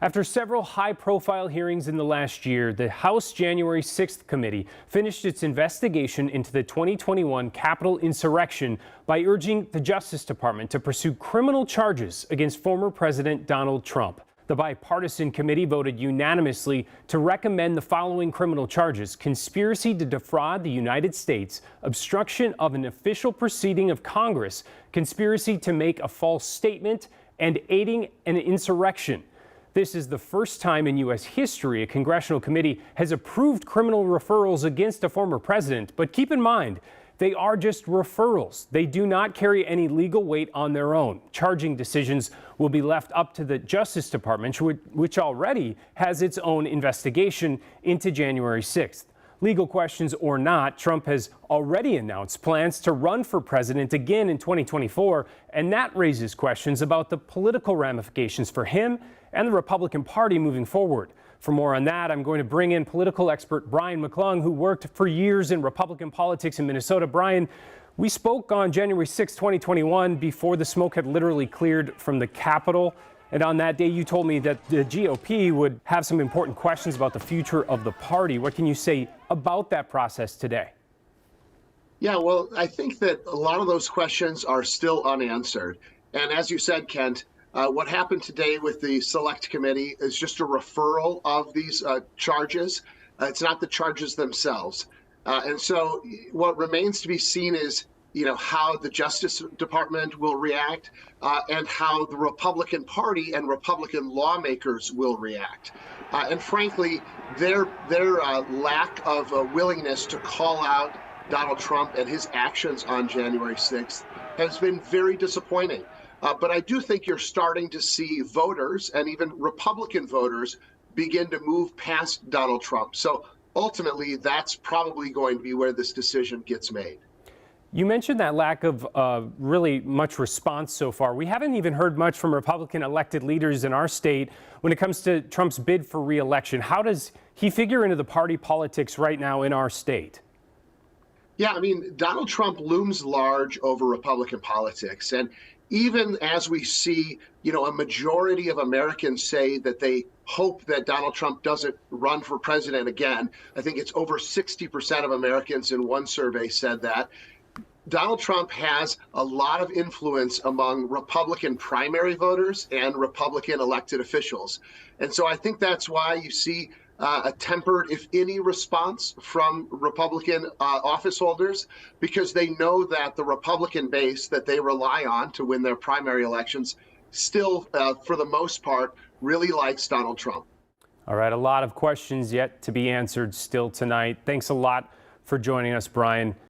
After several high-profile hearings in the last year, the House January 6th committee finished its investigation into the 2021 Capitol insurrection by urging the Justice Department to pursue criminal charges against former President Donald Trump. The bipartisan committee voted unanimously to recommend the following criminal charges: conspiracy to defraud the United States, obstruction of an official proceeding of Congress, conspiracy to make a false statement, and aiding an insurrection. This is the first time in U.S. history a congressional committee has approved criminal referrals against a former president. But keep in mind, they are just referrals. They do not carry any legal weight on their own. Charging decisions will be left up to the Justice Department, which already has its own investigation into January 6th. Legal questions or not, Trump has already announced plans to run for president again in 2024, and that raises questions about the political ramifications for him and the Republican Party moving forward. For more on that, I'm going to bring in political expert Brian McClung, who worked for years in Republican politics in Minnesota. Brian, we spoke on January 6, 2021, before the smoke had literally cleared from the Capitol. And on that day, you told me that the GOP would have some important questions about the future of the party. What can you say about that process today? Yeah, well, I think that a lot of those questions are still unanswered. And as you said, Kent, what happened today with the Select Committee is just a referral of these charges. It's not the charges themselves. And so what remains to be seen is how the Justice Department will react and how the Republican Party and Republican lawmakers will react. And frankly, their lack of willingness to call out Donald Trump and his actions on January 6th has been very disappointing. But I do think you're starting to see voters and even Republican voters begin to move past Donald Trump. So ultimately, that's probably going to be where this decision gets made. You mentioned that lack of really much response so far. We haven't even heard much from Republican elected leaders in our state when it comes to Trump's bid for re-election. How does he figure into the party politics right now in our state? Yeah, I mean, Donald Trump looms large over Republican politics. And even as we see, a majority of Americans say that they hope that Donald Trump doesn't run for president again, I think it's over 60% of Americans in one survey said that. Donald Trump has a lot of influence among Republican primary voters and Republican elected officials. And so I think that's why you see a tempered, if any, response from Republican office holders, because they know that the Republican base that they rely on to win their primary elections still, for the most part, really likes Donald Trump. All right, a lot of questions yet to be answered still tonight. Thanks a lot for joining us, Brian.